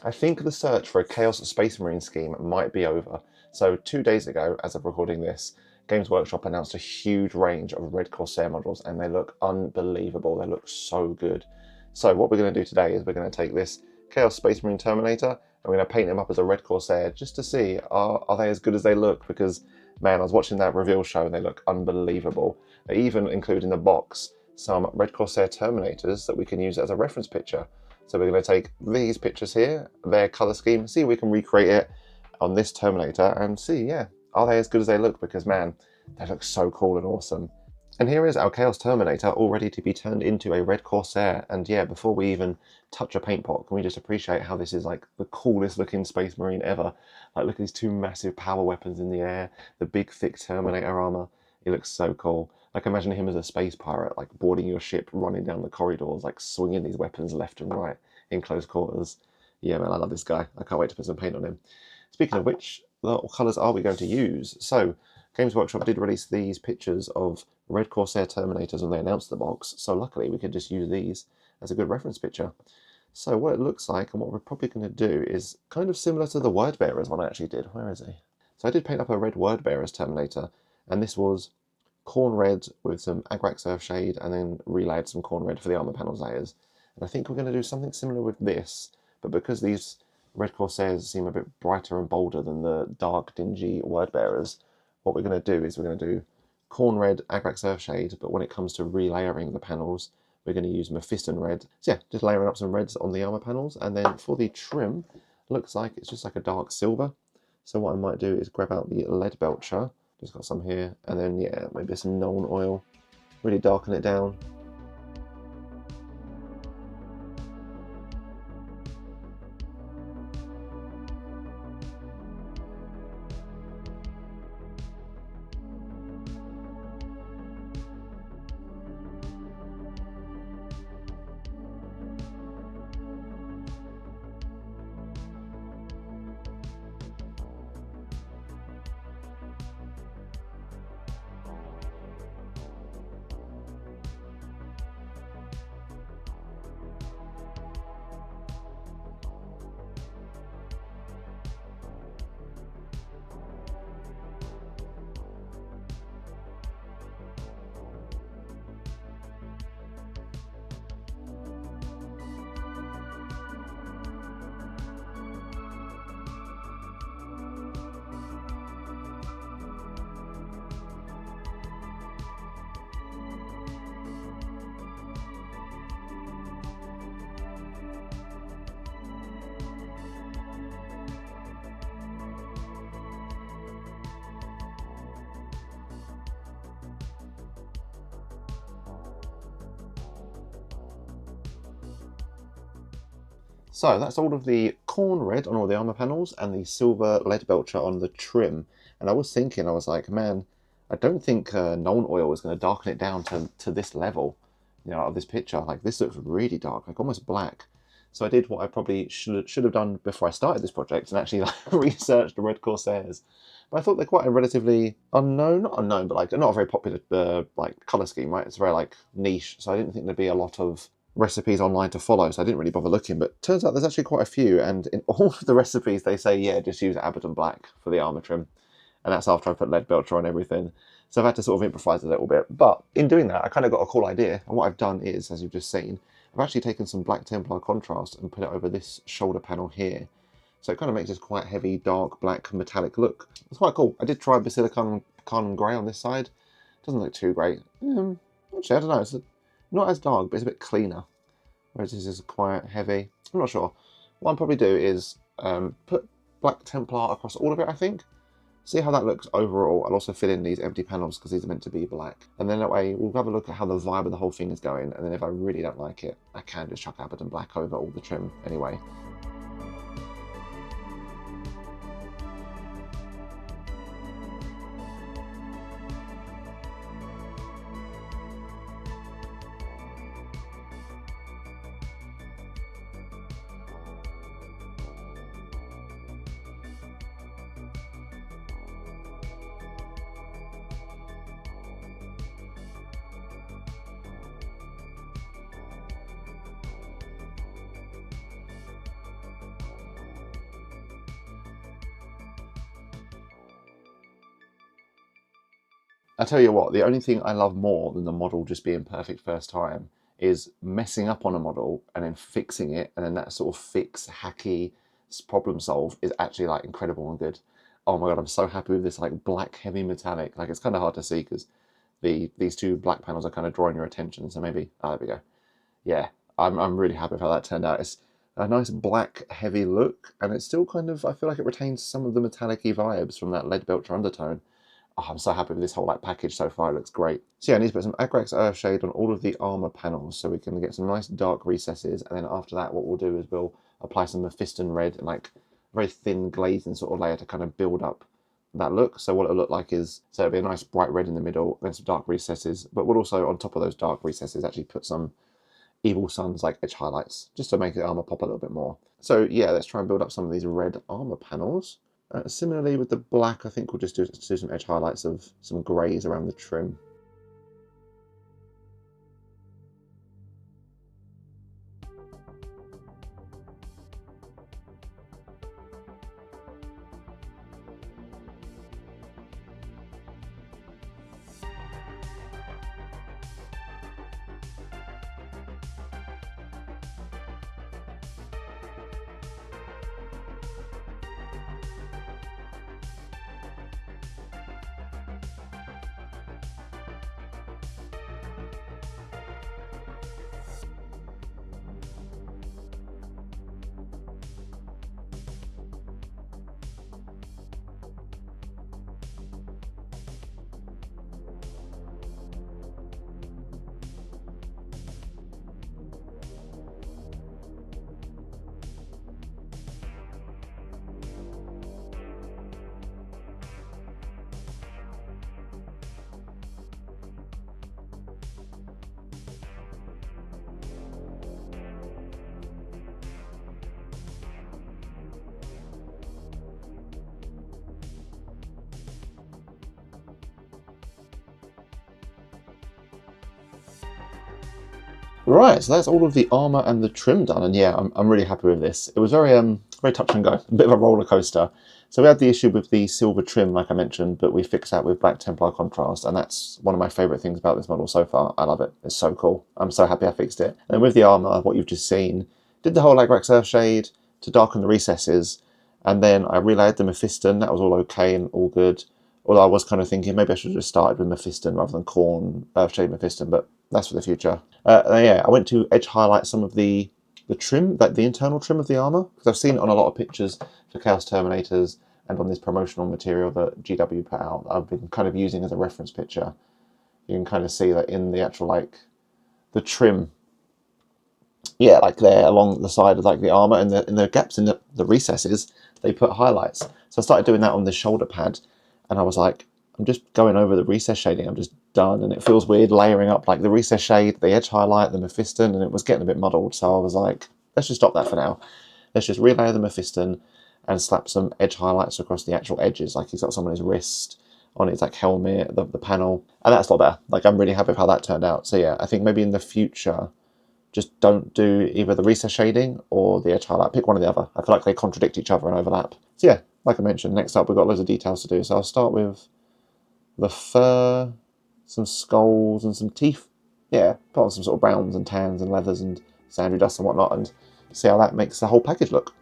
I think the search for a Chaos Space Marine scheme might be over. So 2 days ago, as of recording this, Games Workshop announced a huge range of Red Corsair models, and they look unbelievable. They look so good. So what we're going to do today is we're going to take this Chaos Space Marine Terminator and we're going to paint him up as a Red Corsair just to see are they as good as they look, because man, I was watching that reveal show and they look unbelievable. They even include in the box some Red Corsair Terminators that we can use as a reference picture. So we're going to take these pictures here, their colour scheme, see if we can recreate it on this Terminator and see, yeah, are they as good as they look? Because man, they look so cool and awesome. And here is our Chaos Terminator all ready to be turned into a Red Corsair. And yeah, before we even touch a paint pot, can we just appreciate how this is like the coolest looking Space Marine ever? Like look at these two massive power weapons in the air, the big thick Terminator armour. It looks so cool. Like imagine him as a space pirate, like boarding your ship, running down the corridors, like swinging these weapons left and right in close quarters. Yeah, man, I love this guy. I can't wait to put some paint on him. Speaking of which, what colours are we going to use? So, Games Workshop did release these pictures of Red Corsair Terminators when they announced the box, so luckily we could just use these as a good reference picture. So what it looks like, and what we're probably going to do, is kind of similar to the Wordbearers one I actually did. Where is he? So I did paint up a Red Wordbearers Terminator, and this was Khorne Red with some Agrax Earthshade, and then relayed some Khorne Red for the armour panels layers. And I think we're going to do something similar with this, but because these Red Corsairs seem a bit brighter and bolder than the dark, dingy Wordbearers, what we're going to do is we're going to do Khorne Red, Agrax Earthshade, but when it comes to relayering the panels, we're going to use Mephiston Red. So yeah, just layering up some reds on the armour panels, and then for the trim, looks like it's just like a dark silver. So what I might do is grab out the Leadbelcher. Just got some here, and then yeah, maybe some Nuln Oil, really darken it down. So that's all of the Khorne Red on all the armour panels and the silver Leadbelcher on the trim. And I was thinking, I was like, man, I don't think Nuln Oil is going to darken it down to this level, you know, of this picture. Like this looks really dark, like almost black. So I did what I probably should have done before I started this project and actually like, researched the Red Corsairs. But I thought they're quite a relatively unknown, not unknown, but like not a very popular like colour scheme, right? It's very like niche. So I didn't think there'd be a lot of recipes online to follow, so I didn't really bother looking, but turns out there's actually quite a few, and in all of the recipes they say, yeah, just use Abaddon Black for the armour trim, and that's after I put Leadbelcher on everything. So I've had to sort of improvise a little bit, but in doing that I kind of got a cool idea, and what I've done is, as you've just seen, I've actually taken some Black Templar contrast and put it over this shoulder panel here, so it kind of makes this quite heavy, dark, black, metallic look. It's quite cool. I did try Basilicanum Grey on this side. Doesn't look too great. Actually, I don't know, it's not as dark, but it's a bit cleaner. Whereas this is quite heavy. I'm not sure. What I'll probably do is put Black Templar across all of it, I think. See how that looks overall. I'll also fill in these empty panels because these are meant to be black. And then that way we'll have a look at how the vibe of the whole thing is going. And then if I really don't like it, I can just chuck Abaddon Black over all the trim anyway. I tell you what, the only thing I love more than the model just being perfect first time is messing up on a model and then fixing it, and then that sort of fix, hacky problem solve is actually like incredible and good. Oh my god, I'm so happy with this like black heavy metallic. Like it's kind of hard to see because these two black panels are kind of drawing your attention. So maybe, oh, there we go. Yeah, I'm really happy with how that turned out. It's a nice black heavy look, and it's still kind of, I feel like it retains some of the metallic-y vibes from that Leadbelcher undertone. Oh, I'm so happy with this whole like package so far. It looks great. So yeah, I need to put some Agrax Earthshade on all of the armor panels so we can get some nice dark recesses. And then after that, what we'll do is we'll apply some Mephiston Red and like very thin glazing sort of layer to kind of build up that look. So what it'll look like is, so it'll be a nice bright red in the middle, then some dark recesses. But we'll also, on top of those dark recesses, actually put some Evil Sunz like edge highlights just to make the armor pop a little bit more. So yeah, let's try and build up some of these red armor panels. Similarly with the black, I think we'll just do some edge highlights of some greys around the trim. Right, so that's all of the armor and the trim done, and yeah, I'm really happy with this. It was very touch and go, a bit of a roller coaster. So we had the issue with the silver trim, like I mentioned, but we fixed that with black Templar contrast, and that's one of my favourite things about this model so far. I love it. It's so cool. I'm so happy I fixed it. And with the armor, what you've just seen, did the whole Agrax Earthshade to darken the recesses, and then I relayered the Mephiston. That was all okay and all good. Although I was kind of thinking maybe I should have just started with Mephiston rather than Khorne Earthshade Mephiston, but that's for the future. Yeah, I went to edge highlight some of the trim, like the internal trim of the armor, because I've seen it on a lot of pictures for Chaos Terminators and on this promotional material that GW put out. I've been kind of using as a reference picture. You can kind of see that in the actual like the trim, yeah, like there along the side of like the armor and the gaps in the recesses, they put highlights. So I started doing that on the shoulder pad, and I was like, I'm just going over the recess shading. I'm just done, and it feels weird layering up like the recess shade, the edge highlight, the Mephiston, and it was getting a bit muddled. So I was like, let's just stop that for now. Let's just relayer the Mephiston and slap some edge highlights across the actual edges. Like he's got some on his wrist, on his like helmet, the panel, and that's a lot better. Like I'm really happy with how that turned out. So yeah, I think maybe in the future, just don't do either the recess shading or the edge highlight. Pick one or the other. I feel like they contradict each other and overlap. So yeah, like I mentioned, next up we've got loads of details to do. So I'll start with the fur, some skulls and some teeth. Yeah, put on some sort of browns and tans and leathers and Zandrin Dust and whatnot, and see how that makes the whole package look.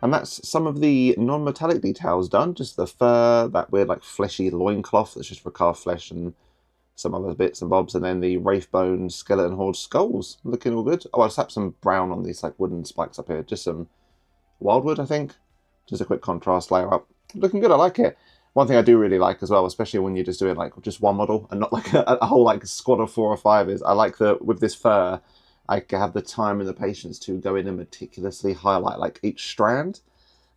And that's some of the non-metallic details done. Just the fur, that weird like fleshy loincloth that's just Rakarth Flesh and some other bits and bobs, and then the Wraithbone Skeleton Horde skulls, looking all good. Oh, I slapped some brown on these like wooden spikes up here, just some Wyldwood, I think. Just a quick contrast layer up. Looking good, I like it. One thing I do really like as well, especially when you're just doing like just one model and not like a whole like squad of 4 or 5 is, I like that with this fur, I have the time and the patience to go in and meticulously highlight like each strand.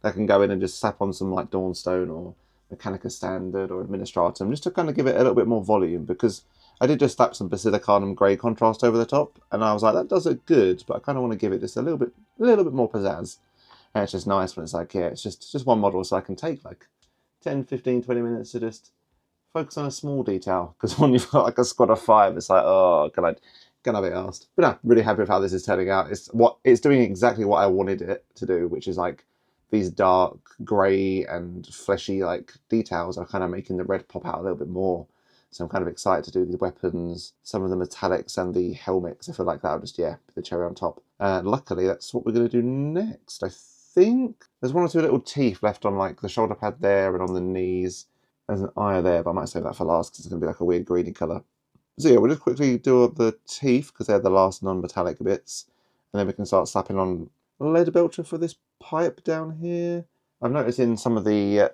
I can go in and just slap on some like Dawnstone or Mechanica Standard or Administratum, just to kind of give it a little bit more volume, because I did just slap some Basilicanum grey contrast over the top, and I was like, that does look good, but I kind of want to give it just a little bit more pizzazz. And it's just nice when it's like, yeah, it's just one model, so I can take like 10, 15, 20 minutes to just focus on a small detail, because when you've got like a squad of 5, it's like, oh, can I be asked? But no, really happy with how this is turning out. It's doing exactly what I wanted it to do, which is like these dark grey and fleshy like details are kind of making the red pop out a little bit more. So I'm kind of excited to do these weapons, some of the metallics and the helmets. I feel like that'll just, yeah, be the cherry on top. Luckily, that's what we're going to do next. I think there's 1 or 2 little teeth left on like the shoulder pad there and on the knees. There's an eye there, but I might save that for last because it's going to be like a weird greeny colour. So yeah, we'll just quickly do the teeth because they're the last non-metallic bits. And then we can start slapping on Leadbelcher for this pipe down here. I've noticed in some of the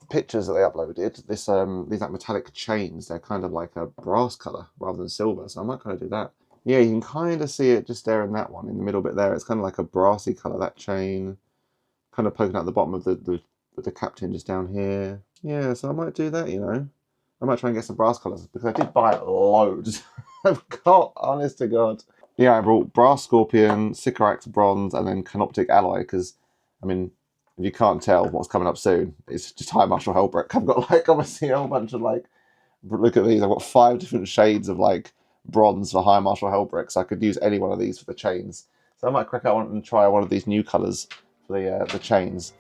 pictures that they uploaded, these like metallic chains, they're kind of like a brass colour rather than silver, so I might kind of do that. Yeah, you can kind of see it just there in that one, in the middle bit there. It's kind of like a brassy colour, that chain. Kind of poking out the bottom of the captain just down here. Yeah, so I might do that, you know. I might try and get some brass colours, because I did buy loads. I've got, honest to God. Yeah, I brought Brass Scorpion, Sycorax Bronze, and then Canoptic Alloy, because, I mean, if you can't tell what's coming up soon, it's just High Marshal Hellbrick. I've got, like, obviously a whole bunch of, like, look at these, I've got 5 different shades of, like, bronze for High Marshal Hellbrick, so I could use any one of these for the chains. So I might crack out and try one of these new colours for the chains.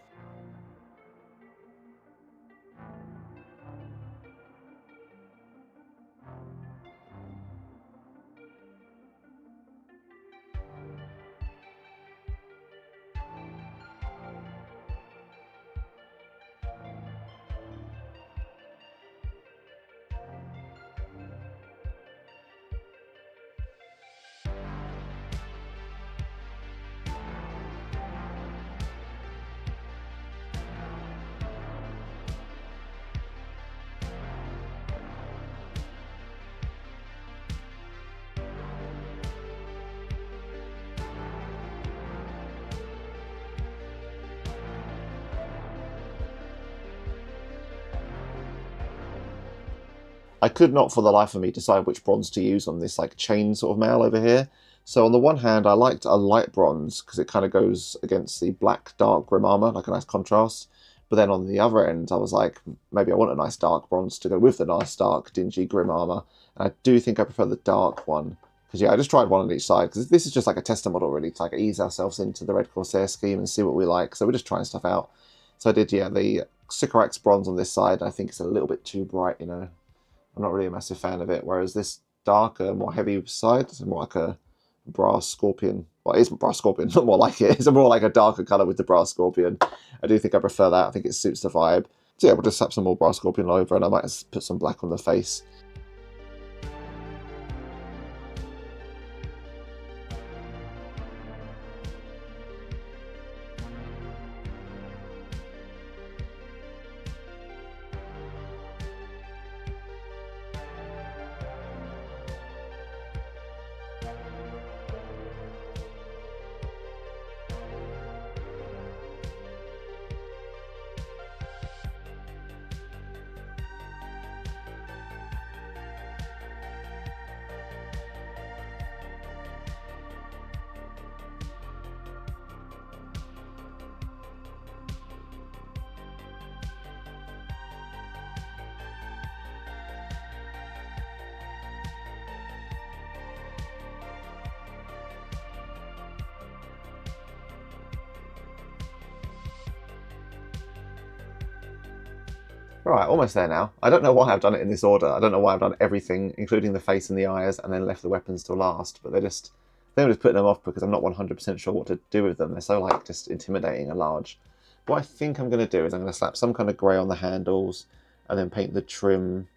I could not for the life of me decide which bronze to use on this like chain sort of mail over here. So on the one hand, I liked a light bronze because it kind of goes against the black dark grim armor, like a nice contrast. But then on the other end, I was like, maybe I want a nice dark bronze to go with the nice dark dingy grim armor. And I do think I prefer the dark one. Because yeah, I just tried one on each side, because this is just like a tester model really, to like ease ourselves into the Red Corsair scheme and see what we like. So we're just trying stuff out. So I did, yeah, the Sycorax bronze on this side. I think it's a little bit too bright, you know. I'm not really a massive fan of it, whereas this darker, more heavy side is more like a brass scorpion. Well, it isn't brass scorpion, not more like it. It's more like a darker colour with the brass scorpion. I do think I prefer that. I think it suits the vibe. So yeah, we'll just slap some more brass scorpion over, and I might put some black on the face. Right, almost there now. I don't know why I've done it in this order. I don't know why I've done everything, including the face and the eyes, and then left the weapons till last. But they're just putting them off because I'm not 100% sure what to do with them. They're so like just intimidating and large. What I think I'm going to do is I'm going to slap some kind of grey on the handles, and then paint the trim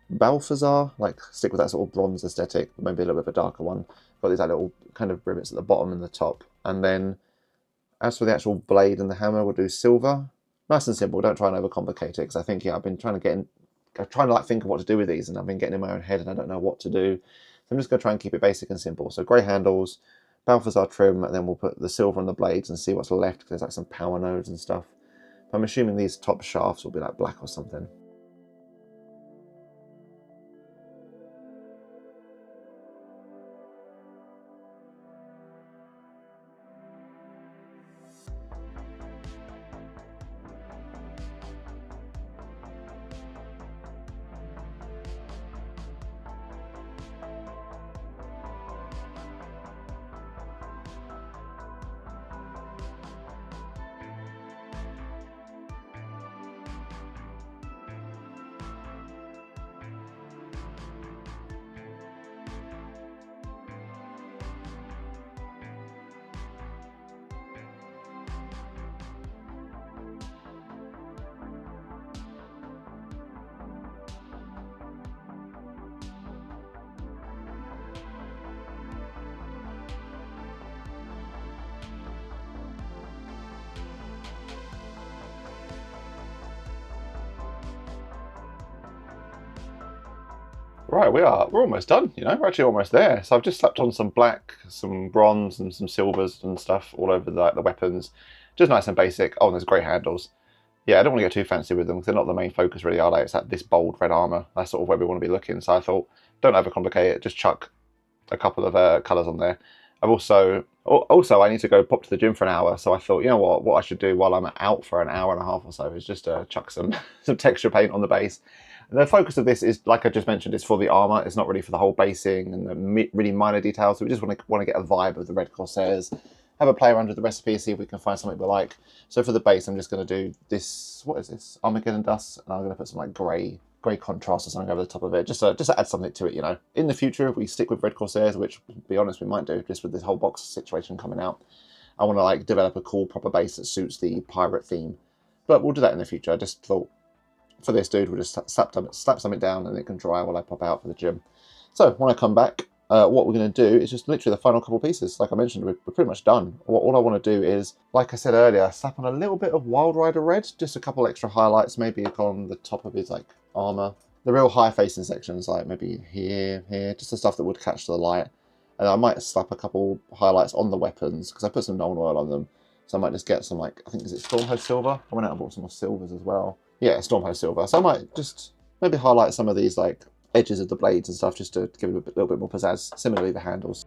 Balthazar, like stick with that sort of bronze aesthetic, maybe a little bit of a darker one. Got these like little kind of rivets at the bottom and the top. And then as for the actual blade and the hammer, we'll do silver. Nice and simple, don't try and overcomplicate it, because I think, yeah, I've been trying to I'm trying to like think of what to do with these, and I've been getting in my own head and I don't know what to do. So I'm just going to try and keep it basic and simple. So grey handles, Balthazar trim, and then we'll put the silver on the blades and see what's left, because there's like some power nodes and stuff. I'm assuming these top shafts will be like black or something. Right, we're almost done, you know, we're actually almost there. So I've just slapped on some black, some bronze and some silvers and stuff all over the weapons. Just nice and basic. Oh, and there's great handles. Yeah, I don't want to get too fancy with them because they're not the main focus really, are they? It's like this bold red armour. That's sort of where we want to be looking. So I thought, don't overcomplicate it, just chuck a couple of colours on there. I've also I need to go pop to the gym for an hour, so I thought, you know what I should do while I'm out for an hour and a half or so is just chuck some some texture paint on the base. The focus of this is, like I just mentioned, is for the armour. It's not really for the whole basing and the really minor details. So we just want to get a vibe of the Red Corsairs, have a play around with the recipe, see if we can find something we like. So for the base, I'm just going to do this. What is this? Armageddon Dust, and I'm going to put some like grey contrast or something over the top of it, just to add something to it, you know. In the future, if we stick with Red Corsairs, which, to be honest, we might do, just with this whole box situation coming out, I want to like develop a cool proper base that suits the pirate theme. But we'll do that in the future. I just thought, for this dude, we'll just slap something down and it can dry while I pop out for the gym. So when I come back, what we're going to do is just literally the final couple pieces. Like I mentioned, we're pretty much done. All I want to do is, like I said earlier, slap on a little bit of Wildrider Red, just a couple extra highlights, maybe on the top of his like armour. The real high facing sections, like maybe here, just the stuff that would catch the light. And I might slap a couple highlights on the weapons, because I put some Nuln Oil on them. So I might just get some, like, I think, is it Stormhost Silver? I went out and bought some more silvers as well. Yeah, Stormhost Silver. So I might just maybe highlight some of these like edges of the blades and stuff, just to give it a little bit more pizzazz. Similarly, the handles.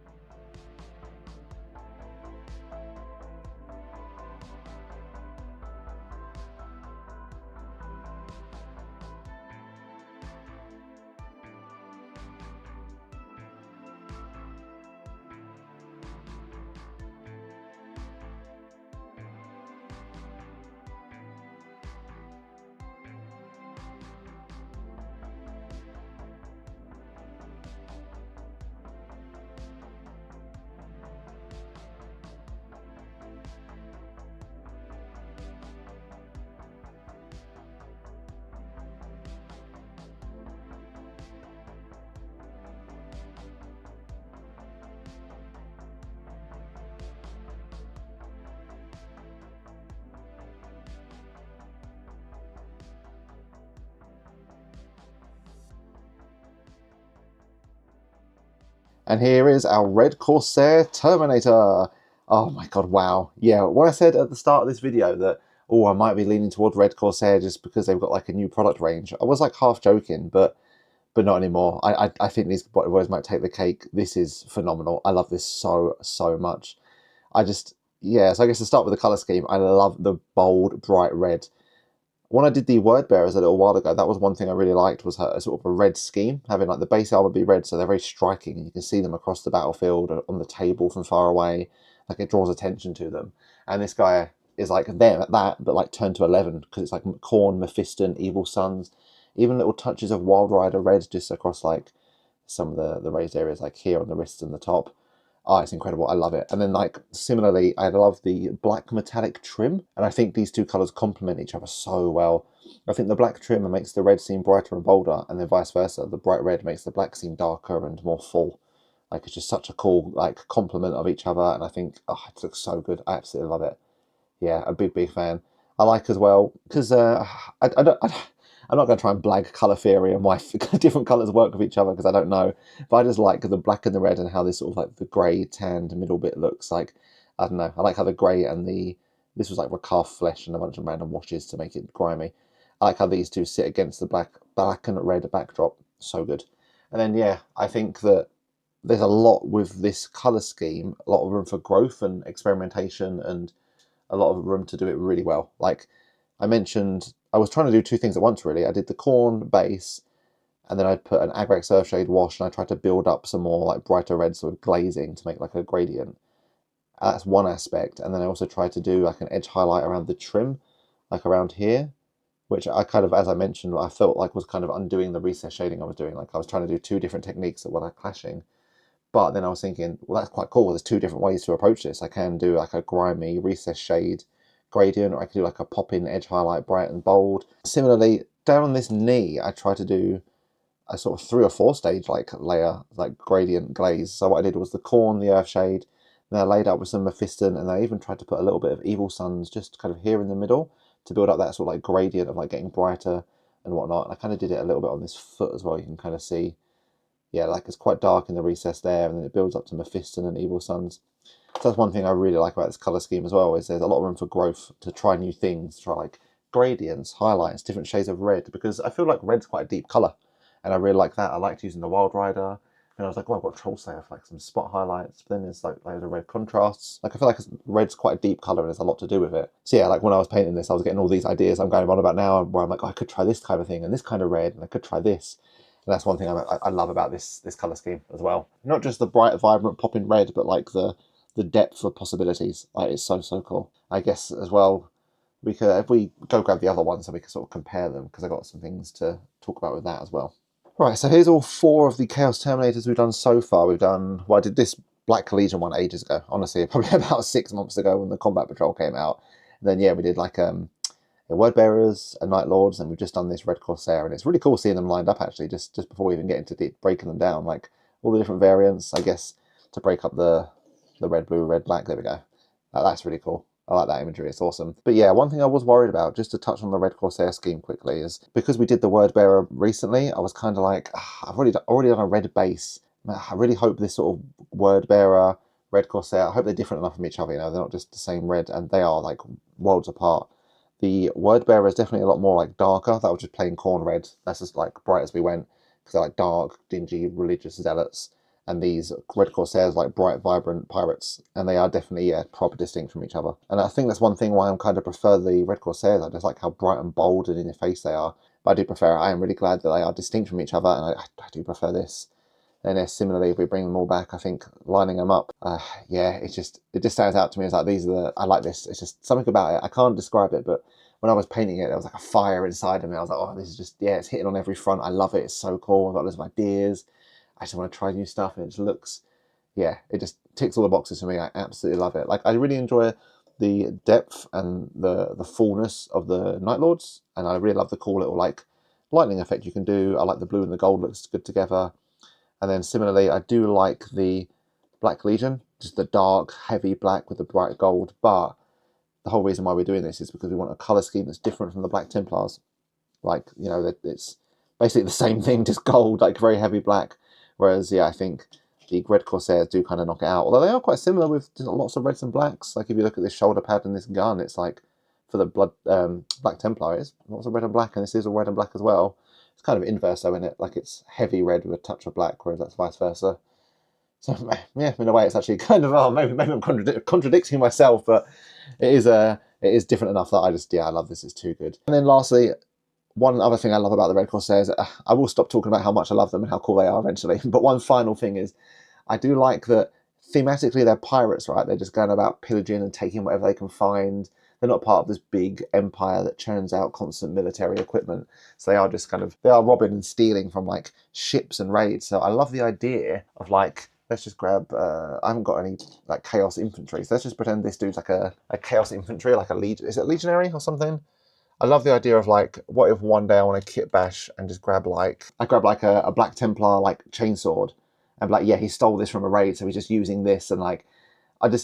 And here is our Red Corsair Terminator. Oh my god, wow. Yeah, when I said at the start of this video that, oh, I might be leaning toward Red Corsair just because they've got like a new product range, I was like half joking, but not anymore. I think these boys might take the cake. This is phenomenal. I love this so much. Yeah, so I guess to start with the colour scheme, I love the bold, bright red. When I did the word bearers a little while ago, that was one thing I really liked, was a sort of a red scheme, having like the base armor be red, so they're very striking, and you can see them across the battlefield or on the table from far away. Like, it draws attention to them. And this guy is like them at that, but like turned to 11, because it's like Khorne, Mephiston, Evil Sunz, even little touches of Wildrider Red just across like some of the raised areas, like here on the wrists and the top. Oh, it's incredible. I love it. And then, like, similarly, I love the black metallic trim. And I think these two colours complement each other so well. I think the black trim makes the red seem brighter and bolder, and then vice versa. The bright red makes the black seem darker and more full. Like, it's just such a cool, like, complement of each other. And I think, oh, it looks so good. I absolutely love it. Yeah, a big fan. I like as well, because I'm not going to try and blag colour theory and why different colours work with each other, because I don't know. But I just like the black and the red and how this sort of like the grey tanned middle bit looks like. I don't know. I like how the grey and this was like Rakarth Flesh and a bunch of random washes to make it grimy. I like how these two sit against the black and red backdrop. So good. And then yeah, I think that there's a lot with this colour scheme, a lot of room for growth and experimentation, and a lot of room to do it really well. Like I mentioned, I was trying to do two things at once, really. I did the Khorne base, and then I put an Agrax Earthshade wash, and I tried to build up some more like brighter red sort of glazing to make like a gradient. That's one aspect. And then I also tried to do like an edge highlight around the trim, like around here, which I kind of, as I mentioned, I felt like was kind of undoing the recess shading I was doing. Like I was trying to do two different techniques that were like clashing. But then I was thinking, well, that's quite cool. There's two different ways to approach this. I can do like a grimy recess shade gradient, or I can do like a pop-in edge highlight, bright and bold. Similarly, down on this knee, I tried to do a sort of 3 or 4 stage like layer, like gradient glaze. So what I did was the Khorne, the Earthshade, then I laid out with some Mephiston, and I even tried to put a little bit of Evil Sunz just kind of here in the middle to build up that sort of like gradient of like getting brighter and whatnot. And I kind of did it a little bit on this foot as well. You can kind of see, yeah, like it's quite dark in the recess there, and then it builds up to Mephiston and Evil Sunz. So that's one thing I really like about this colour scheme as well, is there's a lot of room for growth to try new things, try like gradients, highlights, different shades of red, because I feel like red's quite a deep colour, and I really like that. I liked using the Wild Rider, and I was like, oh, I've got Troll Slayer for like some spot highlights, but then there's like the red contrasts. Like I feel like red's quite a deep colour and there's a lot to do with it. So yeah, like when I was painting this, I was getting all these ideas I'm going on about now, where I'm like, oh, I could try this kind of thing, and this kind of red, and I could try this. And that's one thing I love about this colour scheme as well. Not just the bright, vibrant, popping red, but like the depth of possibilities. Like, it's so cool. I guess as well, we could, if we go grab the other ones, so we can sort of compare them, because I've got some things to talk about with that as well. Right, so here's all 4 of the Chaos Terminators we've done so far. We've done, well, I did this Black Legion one ages ago, honestly, probably about 6 months ago when the Combat Patrol came out. And then yeah, we did like a Word Bearers and Night Lords, and we've just done this Red Corsair, and it's really cool seeing them lined up actually, just before we even get into breaking them down, like all the different variants, I guess, to break up the red, blue, red, black. There we go. That's really cool. I like that imagery. It's awesome. But yeah, one thing I was worried about, just to touch on the Red Corsair scheme quickly, is because we did the Word Bearer recently, I was kind of like, I've already done a red base. I really hope this sort of Word Bearer, Red Corsair, I hope they're different enough from each other, you know, they're not just the same red, and they are like worlds apart. The Word Bearer is definitely a lot more like darker. That was just plain Khorne Red. That's just like bright as we went, because they're like dark, dingy, religious zealots. And these Red Corsairs like bright, vibrant pirates, and they are definitely proper distinct from each other. And I think that's one thing why I kind of prefer the Red Corsairs. I just like how bright and bold and in your face they are. But I do prefer it. I am really glad that they are distinct from each other, and I do prefer this. And similarly, if we bring them all back, I think lining them up, yeah, it just stands out to me as like, these are the, I like this. It's just something about it. I can't describe it, but when I was painting it, there was like a fire inside of me. I was like, oh, this is just, yeah, it's hitting on every front. I love it. It's so cool. I've got loads of ideas. I just want to try new stuff, and it just looks, yeah, it just ticks all the boxes for me. I absolutely love it. Like, I really enjoy the depth and the fullness of the Night Lords, and I really love the cool little like lightning effect you can do. I like the blue and the gold, looks good together. And then similarly, I do like the Black Legion, just the dark, heavy black with the bright gold. But the whole reason why we're doing this is because we want a color scheme that's different from the Black Templars. Like, you know, it's basically the same thing, just gold, like very heavy black. Whereas, yeah, I think the Red Corsairs do kind of knock it out. Although they are quite similar with lots of reds and blacks. Like if you look at this shoulder pad and this gun, it's like, for the Black Templar, it's lots of red and black, and this is all red and black as well. It's kind of inverse though, isn't it? Like it's heavy red with a touch of black, whereas that's vice versa. So yeah, in a way, it's actually kind of, oh, maybe I'm contradicting myself, but it is different enough that I just, yeah, I love this. It's too good. And then lastly, one other thing I love about the Red Corsairs, I will stop talking about how much I love them and how cool they are eventually, but one final thing is, I do like that thematically they're pirates, right? They're just going about pillaging and taking whatever they can find. They're not part of this big empire that churns out constant military equipment. So they are just kind of, they are robbing and stealing from like ships and raids. So I love the idea of like Let's just grab, I haven't got any like Chaos Infantry, so let's just pretend this dude's like a Chaos Infantry, like a Legion, is it Legionary or something? I love the idea of like, what if one day I want to kit bash and just grab like, I grab like a Black Templar like chainsword and be like, yeah, he stole this from a raid, so he's just using this, and like,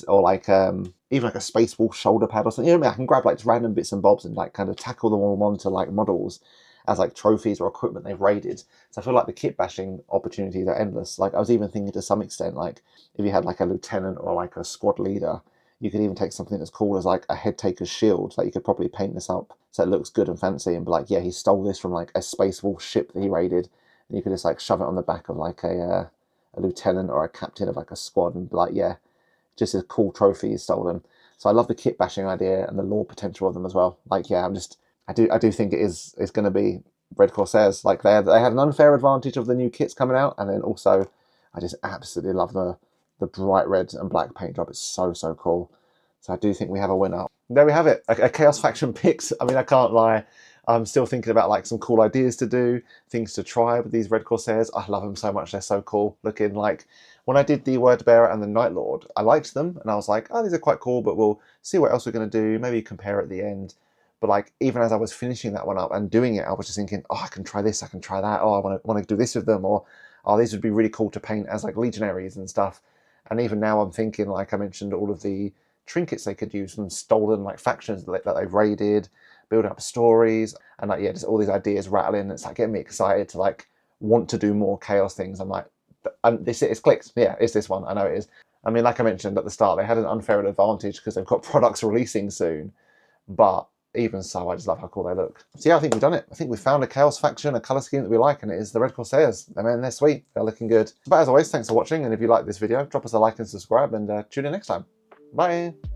or like, even like a Space Wolf shoulder pad or something, you know what I mean? I can grab like just random bits and bobs and like kind of tackle them all onto like models as like trophies or equipment they've raided. So I feel like the kit bashing opportunities are endless. Like I was even thinking to some extent, like if you had like a lieutenant or like a squad leader, you could even take something as cool as like a head taker's shield. Like you could probably paint this up so it looks good and fancy and be like, yeah, he stole this from like a Space Wolf ship that he raided. And you could just like shove it on the back of like a lieutenant or a captain of like a squad and be like, yeah, just a cool trophy is stolen. So I love the kit bashing idea and the lore potential of them as well. Like, yeah, I do think it's going to be Red Corsairs. Like they had an unfair advantage of the new kits coming out, and then also I just absolutely love the bright red and black paint job. It's so cool. So I do think we have a winner. There we have it. A Chaos faction picks. I mean, I can't lie. I'm still thinking about like some cool ideas to do, things to try with these Red Corsairs. I love them so much. They're so cool looking. Like when I did the Word Bearer and the Night Lord, I liked them and I was like, oh, these are quite cool, but we'll see what else we're going to do. Maybe compare at the end. But like even as I was finishing that one up and doing it, I was just thinking, oh, I can try this, I can try that. Oh, I want to do this with them, or oh, these would be really cool to paint as like legionaries and stuff. And even now I'm thinking, like I mentioned, all of the trinkets they could use from stolen like factions that they've raided, building up stories, and like yeah, just all these ideas rattling. It's like getting me excited to like want to do more chaos things. I'm like, it's clicked. Yeah, it's this one. I know it is. I mean, like I mentioned at the start, they had an unfair advantage because they've got products releasing soon, but even so, I just love how cool they look. So yeah, I think we've done it. I think we've found a Chaos faction, a colour scheme that we like, and it is the Red Corsairs. I mean, they're sweet. They're looking good. But as always, thanks for watching, and if you like this video, drop us a like and subscribe, and tune in next time. Bye!